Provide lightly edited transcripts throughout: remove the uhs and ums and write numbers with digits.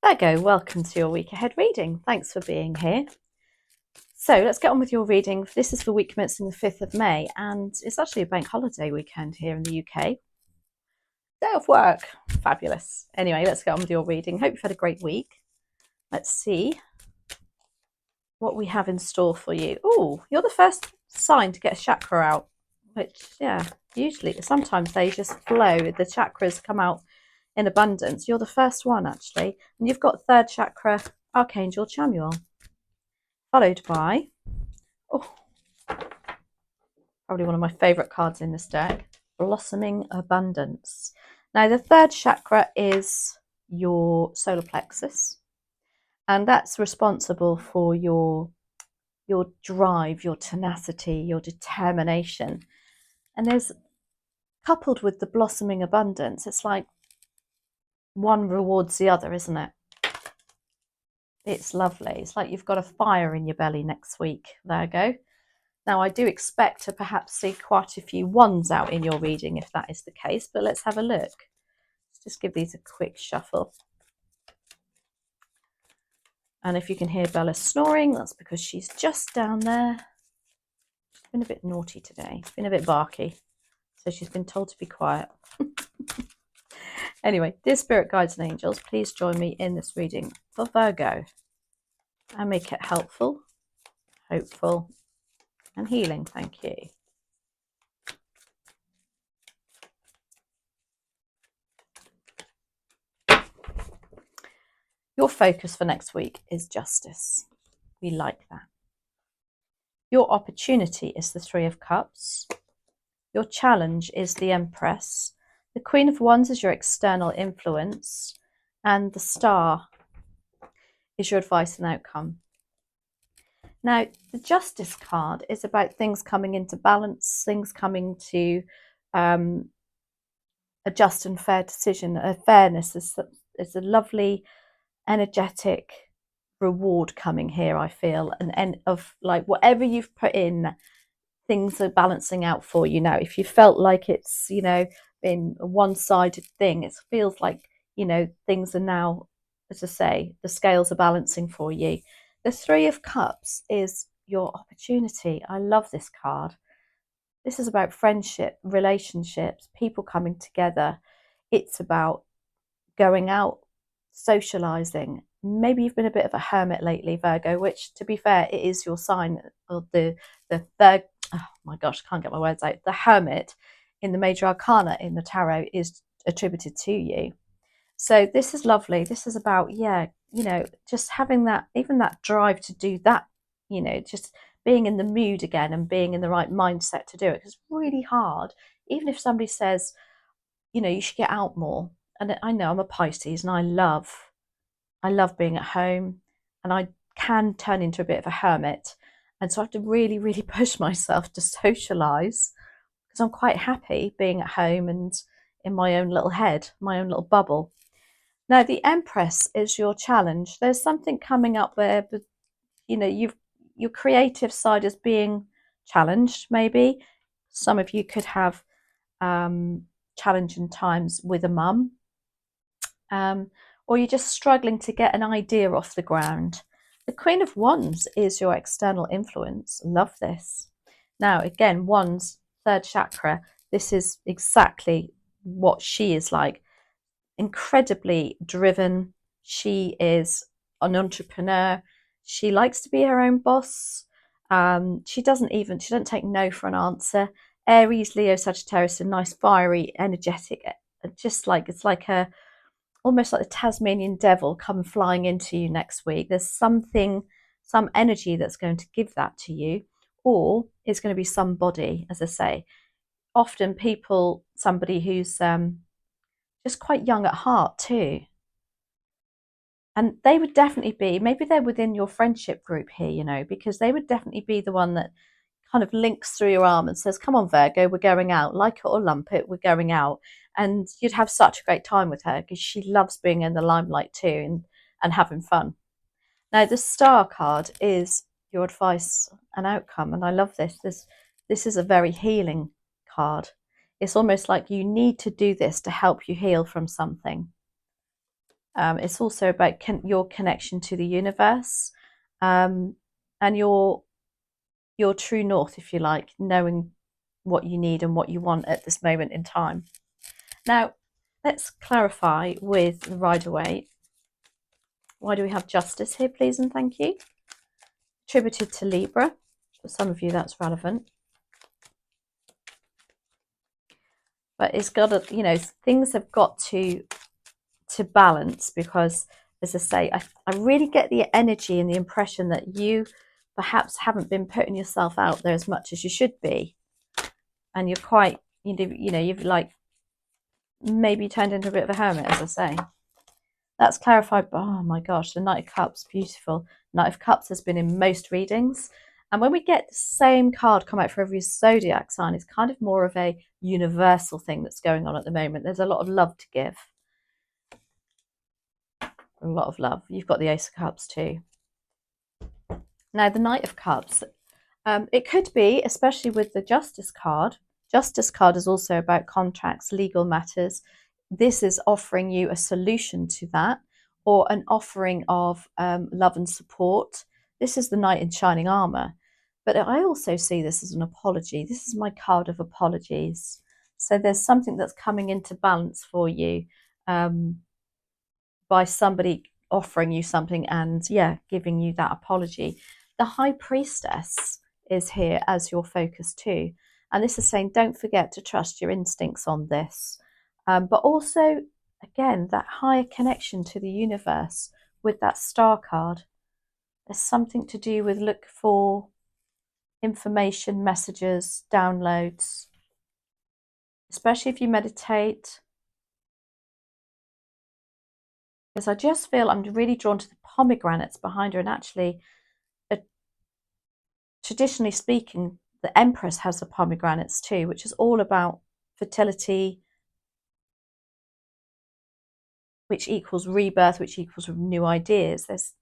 Virgo, welcome to your week ahead reading. Thanks for being here. So let's get on with your reading. This is for week commencing the 5th of May, and it's actually a bank holiday weekend here in the UK. Day off work. Fabulous. Anyway, let's get on with your reading. Hope you've had a great week. Let's see what we have in store for you. Oh, you're the first sign to get a chakra out, which, yeah, usually, sometimes they just flow. The chakras come out in abundance. You're the first one, actually. And you've got third chakra, Archangel Chamuel, followed by, probably one of my favourite cards in this deck, Blossoming Abundance. Now, the third chakra is your solar plexus, and that's responsible for your drive, your tenacity, your determination. And there's, coupled with the blossoming abundance, it's like one rewards the other, isn't it? It's lovely. It's like you've got a fire in your belly next week, Virgo. Now, I do expect to perhaps see quite a few ones out in your reading if that is the case, but let's have a look. Let's just give these a quick shuffle. And if you can hear Bella snoring, that's because she's just down there. She's been a bit naughty today. She's been a bit barky. So she's been told to be quiet. Anyway, dear spirit guides and angels, please join me in this reading for Virgo and make it helpful, hopeful, and healing. Thank you. Your focus for next week is justice. We like that. Your opportunity is the Three of Cups. Your challenge is the Empress. The Queen of Wands is your external influence, and the Star is your advice and outcome. Now, the Justice card is about things coming into balance, things coming to a just and fair decision. Fairness is a lovely, energetic reward coming here, I feel, and of like whatever you've put in, things are balancing out for you now. If you felt like it's, been a one-sided thing, it feels like, things are now, as I say, the scales are balancing for you. The Three of Cups is your opportunity. I love this card. This is about friendship, relationships, people coming together. It's about going out, socializing. Maybe you've been a bit of a hermit lately, Virgo, which, to be fair, it is your sign of the third. Oh my gosh, I can't get my words out. The Hermit in the Major Arcana in the Tarot is attributed to you. So this is lovely. This is about, just having that, even that drive to do that, just being in the mood again and being in the right mindset to do it. It's really hard. Even if somebody says, you should get out more. And I know I'm a Pisces and I love being at home, and I can turn into a bit of a hermit. And so I have to really, really push myself to socialise, because I'm quite happy being at home and in my own little head, my own little bubble. Now, the Empress is your challenge. There's something coming up there, but, your creative side is being challenged, maybe. Some of you could have challenging times with a mum, or you're just struggling to get an idea off the ground. The Queen of Wands is your external influence. Love this. Now, again, Wands, third chakra, this is exactly what she is like. Incredibly driven. She is an entrepreneur. She likes to be her own boss. She doesn't take no for an answer. Aries, Leo, Sagittarius, a nice, fiery, energetic, just like, it's like almost like the Tasmanian devil come flying into you next week. There's some energy that's going to give that to you, or it's going to be somebody, as I say. Often somebody who's just quite young at heart too. And they would definitely be, maybe they're within your friendship group here, because they would definitely be the one that kind of links through your arm and says, come on, Virgo, we're going out. Like it or lump it, we're going out. And you'd have such a great time with her, because she loves being in the limelight too and having fun. Now, the Star card is your advice and outcome. And I love this. This is a very healing card. It's almost like you need to do this to help you heal from something. It's also about your connection to the universe, and your true north, if you like, knowing what you need and what you want at this moment in time. Now, let's clarify with the Ryder Waite. Why do we have justice here, please and thank you? Attributed to Libra. For some of you, that's relevant. But it's got to, you know, things have got to balance, because, as I say, I really get the energy and the impression that you perhaps haven't been putting yourself out there as much as you should be. And you're quite, you know, you've like maybe turned into a bit of a hermit, as I say. That's clarified by, oh my gosh, the Knight of Cups, beautiful. Knight of Cups has been in most readings. And when we get the same card come out for every zodiac sign, it's kind of more of a universal thing that's going on at the moment. There's a lot of love to give. A lot of love. You've got the Ace of Cups too. Now, the Knight of Cups, it could be, especially with the Justice card. Justice card is also about contracts, legal matters. This is offering you a solution to that, or an offering of love and support. This is the Knight in shining armor. But I also see this as an apology. This is my card of apologies. So there's something that's coming into balance for you by somebody offering you something and, yeah, giving you that apology. The High Priestess is here as your focus too. And this is saying, don't forget to trust your instincts on this. But also, again, that higher connection to the universe with that Star card. There's something to do with look for information, messages, downloads, especially if you meditate. Because I just feel I'm really drawn to the pomegranates behind her. And actually, traditionally speaking, the Empress has the pomegranates too, which is all about fertility, which equals rebirth, which equals new ideas. There's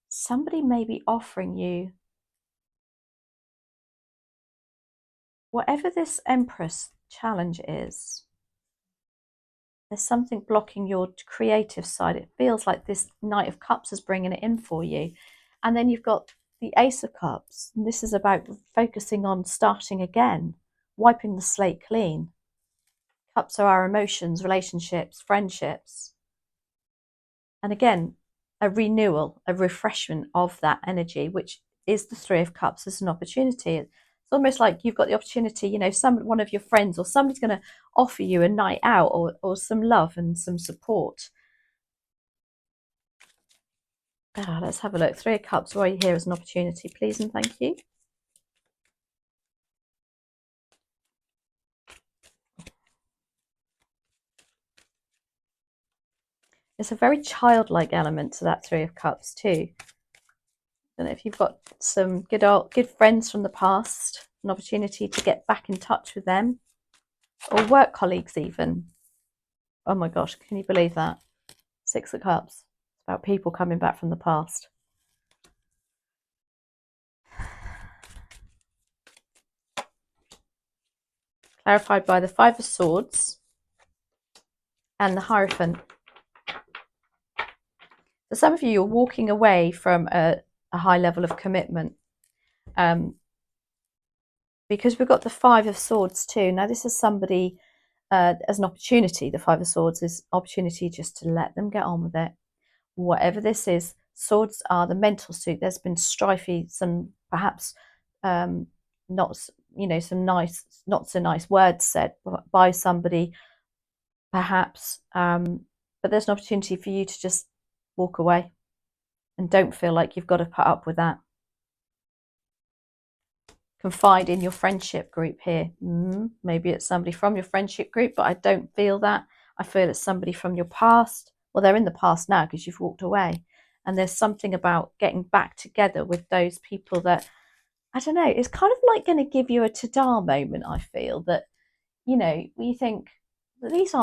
somebody maybe offering you whatever this Empress challenge is. There's something blocking your creative side. It feels like this Knight of Cups is bringing it in for you. And then you've got the Ace of Cups. And this is about focusing on starting again, wiping the slate clean. Cups are our emotions, relationships, friendships. And again, a renewal, a refreshment of that energy, which is the Three of Cups as an opportunity. It's almost like you've got the opportunity, you know, one of your friends or somebody's going to offer you a night out or some love and some support. Let's have a look. Three of Cups, why are you here as an opportunity, please and thank you. It's a very childlike element to that Three of Cups too. I don't know if you've got some good friends from the past, an opportunity to get back in touch with them, or work colleagues even. Oh my gosh, can you believe that? Six of Cups. It's about people coming back from the past. Clarified by the Five of Swords and the Hierophant. For some of you, you're walking away from a high level of commitment. Because we've got the Five of Swords too. Now, this is somebody as an opportunity. The Five of Swords is opportunity just to let them get on with it. Whatever this is, swords are the mental suit. There's been strifey, some perhaps not, you know, some nice, not so nice words said by somebody, perhaps. But there's an opportunity for you to just walk away and don't feel like you've got to put up with that. Confide in your friendship group here. Maybe it's somebody from your friendship group, but I don't feel that. I feel it's somebody from your past. Well, they're in the past now because you've walked away. And there's something about getting back together with those people that, I don't know, it's kind of like going to give you a ta-da moment, I feel, that, you know, you think that these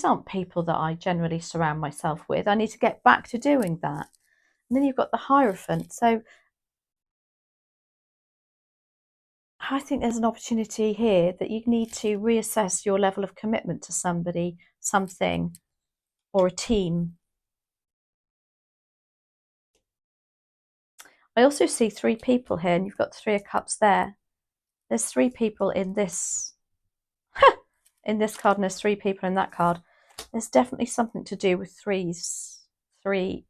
aren't people that I generally surround myself with. I need to get back to doing that. And then you've got the Hierophant. So I think there's an opportunity here that you need to reassess your level of commitment to somebody, something, or a team. I also see 3 people here, and you've got 3 of Cups there. There's 3 people in this in this card, and there's 3 people in that card. There's definitely something to do with threes. 3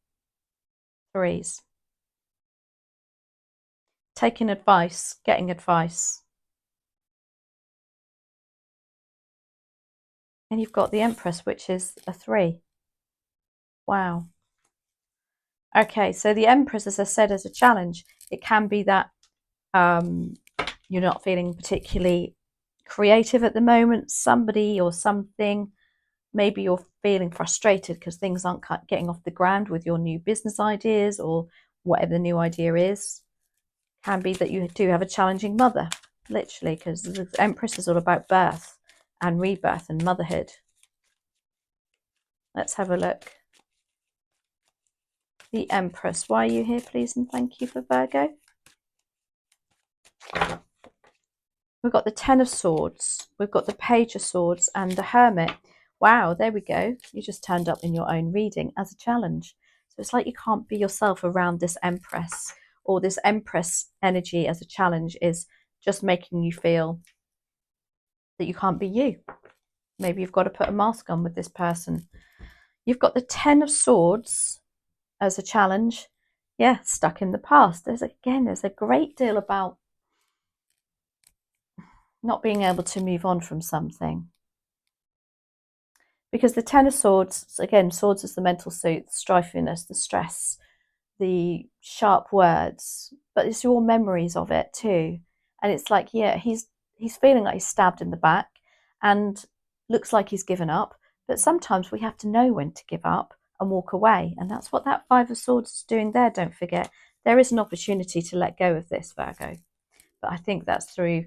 threes. Taking advice, getting advice. And you've got the Empress, which is a 3. Wow. Okay, so the Empress, as I said, is a challenge. It can be that you're not feeling particularly creative at the moment. Somebody or something, maybe you're feeling frustrated because things aren't getting off the ground with your new business ideas or whatever the new idea is. Can be that you do have a challenging mother, literally, because the Empress is all about birth and rebirth and motherhood. Let's have a look. The Empress. Why are you here, please, and thank you, for Virgo? We've got the Ten of Swords. We've got the Page of Swords and the Hermit. Wow, there we go. You just turned up in your own reading as a challenge. So it's like you can't be yourself around this Empress, or this Empress energy as a challenge is just making you feel that you can't be you. Maybe you've got to put a mask on with this person. You've got the Ten of Swords as a challenge. Yeah, stuck in the past. There's a great deal about not being able to move on from something. Because the Ten of Swords, again, swords is the mental suit, the strifiness, the stress, the sharp words, but it's your memories of it too. And it's like, yeah, he's feeling like he's stabbed in the back and looks like he's given up. But sometimes we have to know when to give up and walk away. And that's what that Five of Swords is doing there, don't forget. There is an opportunity to let go of this, Virgo. But I think that's through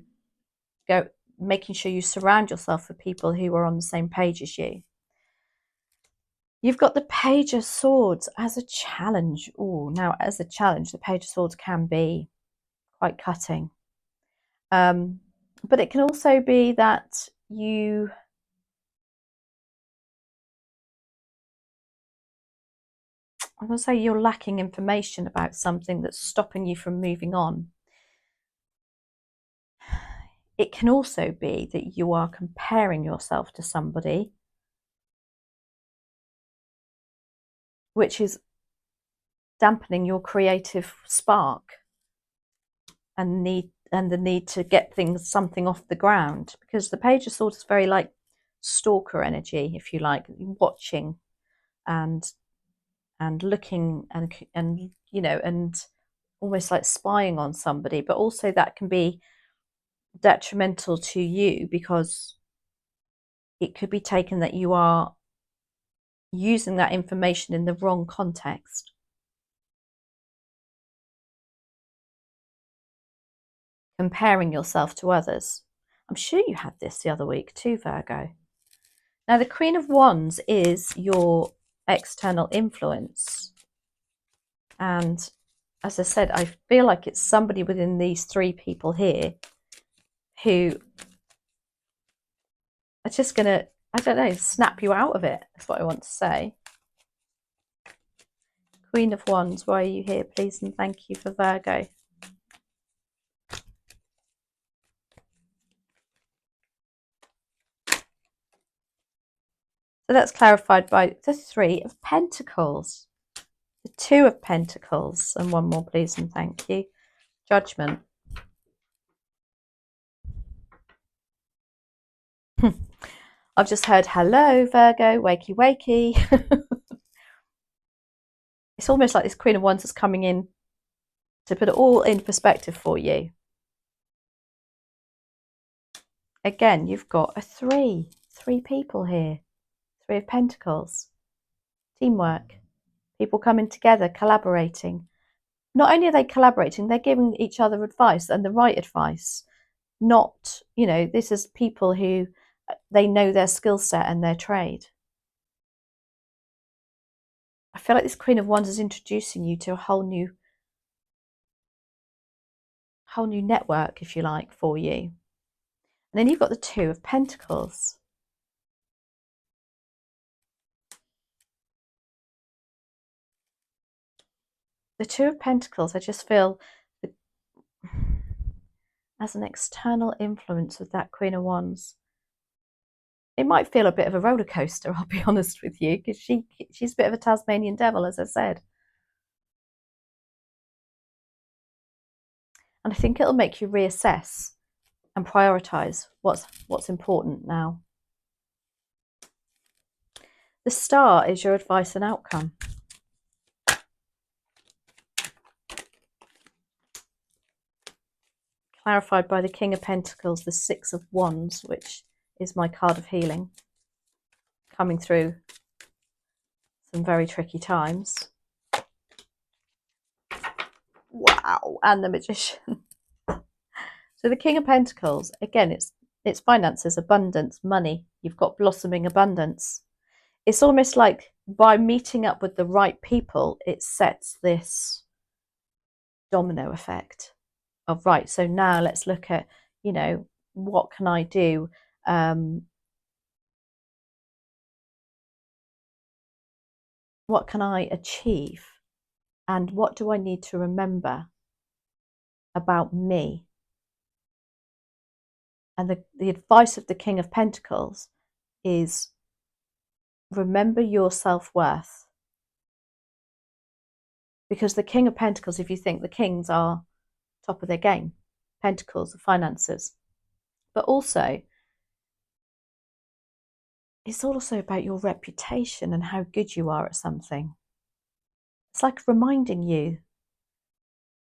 making sure you surround yourself with people who are on the same page as you. You've got the Page of Swords as a challenge. Oh, now as a challenge, the Page of Swords can be quite cutting. But it can also be that I'm going to say you're lacking information about something that's stopping you from moving on. It can also be that you are comparing yourself to somebody, which is dampening your creative spark and the need to get something off the ground, because the Page of Swords is very like stalker energy, if you like, watching and looking and you know, and almost like spying on somebody. But also that can be detrimental to you, because it could be taken that you are using that information in the wrong context. Comparing yourself to others. I'm sure you had this the other week too, Virgo. Now, the Queen of Wands is your external influence. And as I said, I feel like it's somebody within these 3 people here who are just going to, I don't know, snap you out of it. That's what I want to say. Queen of Wands, why are you here, please? And thank you for Virgo. So that's clarified by the 3 of Pentacles. The 2 of Pentacles. And one more, please, and thank you. Judgment. I've just heard, hello, Virgo, wakey, wakey. It's almost like this Queen of Wands is coming in to put it all in perspective for you. Again, you've got a 3 people here. 3 of Pentacles. Teamwork. People coming together, collaborating. Not only are they collaborating, they're giving each other advice, and the right advice. Not, you know, this is people who, they know their skill set and their trade. I feel like this Queen of Wands is introducing you to a whole new network, if you like, for you. And then you've got the 2 of Pentacles. the Two of Pentacles, I just feel as an external influence with that Queen of Wands. It might feel a bit of a roller coaster, I'll be honest with you, because she's a bit of a Tasmanian devil, as I said. And I think it'll make you reassess and prioritise what's important now. The Star is your advice and outcome. Clarified by the King of Pentacles, the Six of Wands, which is my card of healing. Coming through some very tricky times. Wow, and the Magician. So the King of Pentacles, again, it's finances, abundance, money. You've got blossoming abundance. It's almost like by meeting up with the right people, it sets this domino effect of, right, so now let's look at, you know, what can I do? What can I achieve? And what do I need to remember about me? And the advice of the King of Pentacles is remember your self-worth. Because the King of Pentacles, if you think the kings are top of their game, Pentacles, the finances, but also it's also about your reputation and how good you are at something. It's like reminding you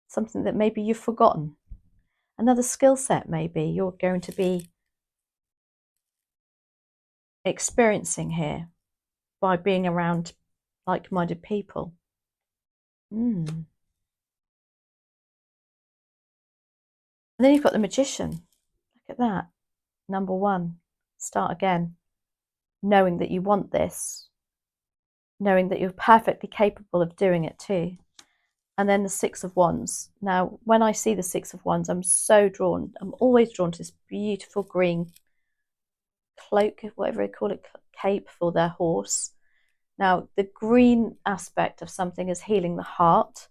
something that maybe you've forgotten. Another skill set maybe you're going to be experiencing here by being around like-minded people. And then you've got the Magician. Look at that. Number one, start again. Knowing that you want this. Knowing that you're perfectly capable of doing it too. And then the Six of Wands. Now, when I see the Six of Wands, I'm always drawn to this beautiful green cloak, whatever they call it, cape for their horse. Now, the green aspect of something is healing the heart,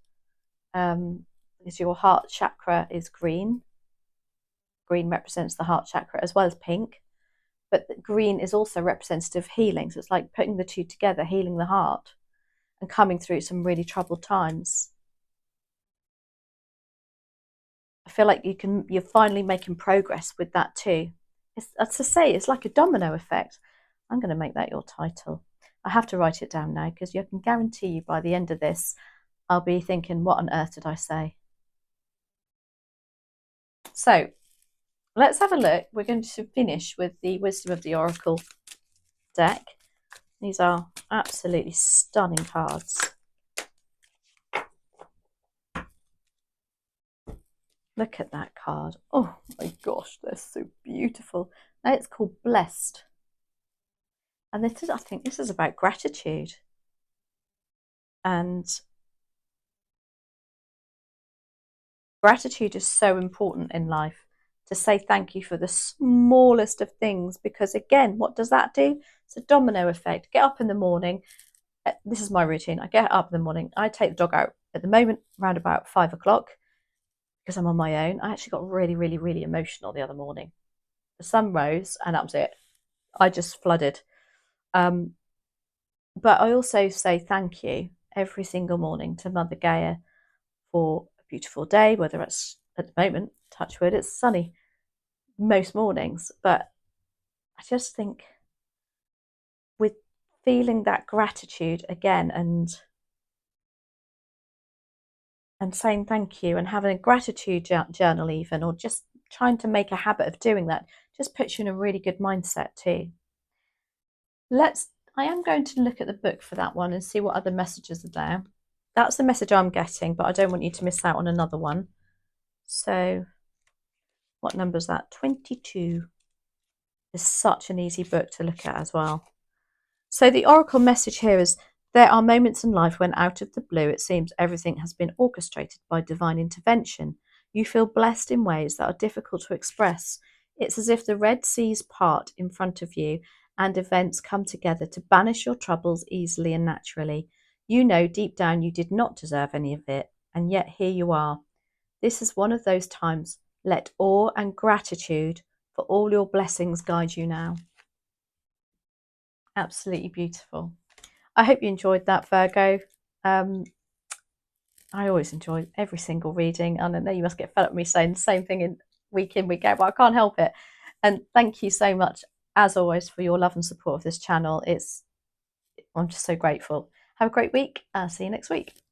because your heart chakra is green. Green represents the heart chakra as well as pink, but the green is also representative of healing. So it's like putting the two together, healing the heart and coming through some really troubled times. I feel like you're finally making progress with that too. As to say, it's like a domino effect. I'm going to make that your title. I have to write it down now because I can guarantee you by the end of this, I'll be thinking, what on earth did I say? So let's have a look. We're going to finish with the Wisdom of the Oracle deck. These are absolutely stunning cards. Look at that card. Oh my gosh, they're so beautiful. Now it's called Blessed. And this is, I think this is about gratitude. And gratitude is so important in life, to say thank you for the smallest of things, because again, what does that do? It's a domino effect. Get up in the morning. This is my routine. I get up in the morning. I take the dog out at the moment around about 5 o'clock because I'm on my own. I actually got really, really, really emotional the other morning. The sun rose and that was it. I just flooded. But I also say thank you every single morning to Mother Gaia for a beautiful day, whether it's at the moment, touch wood, it's sunny most mornings. But I just think with feeling that gratitude again and saying thank you and having a gratitude journal even, or just trying to make a habit of doing that, just puts you in a really good mindset too. I am going to look at the book for that one and see what other messages are there. That's the message I'm getting, but I don't want you to miss out on another one. So what number is that? 22 is such an easy book to look at as well. So the oracle message here is, there are moments in life when out of the blue it seems everything has been orchestrated by divine intervention. You feel blessed in ways that are difficult to express. It's as if the Red Seas part in front of you and events come together to banish your troubles easily and naturally. You know deep down you did not deserve any of it, and yet here you are. This is one of those times. Let awe and gratitude for all your blessings guide you now. Absolutely beautiful. I hope you enjoyed that, Virgo. I always enjoy every single reading, and I know you must get fed up with me saying the same thing in, week out, but I can't help it. And thank you so much, as always, for your love and support of this channel. I'm just so grateful. Have a great week. I'll see you next week.